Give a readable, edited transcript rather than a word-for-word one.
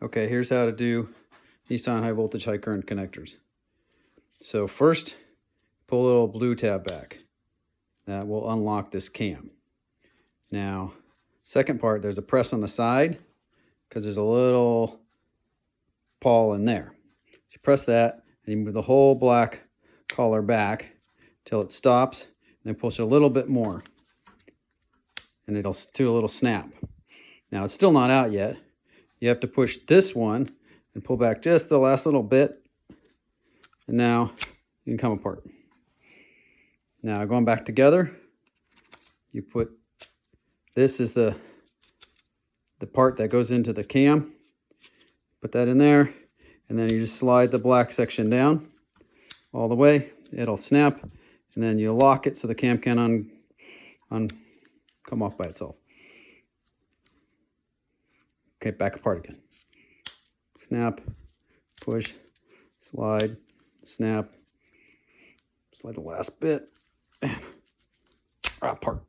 Okay, here's how to do Nissan high voltage, high current connectors. So first, pull a little blue tab back. That will unlock this cam. Now, second part, there's a press on the side because there's a little pawl in there. So you press that and you move the whole black collar back till it stops, and then push a little bit more and it'll do a little snap. Now it's still not out yet. You have to push this one and pull back just the last little bit, and now you can come apart. Now going back together, you put, this is the part that goes into the cam. Put that in there, and then you just slide the black section down all the way. It'll snap, and then you lock it so the cam can come off by itself. Okay, back apart again. Snap, push, slide, snap, slide the last bit, and apart.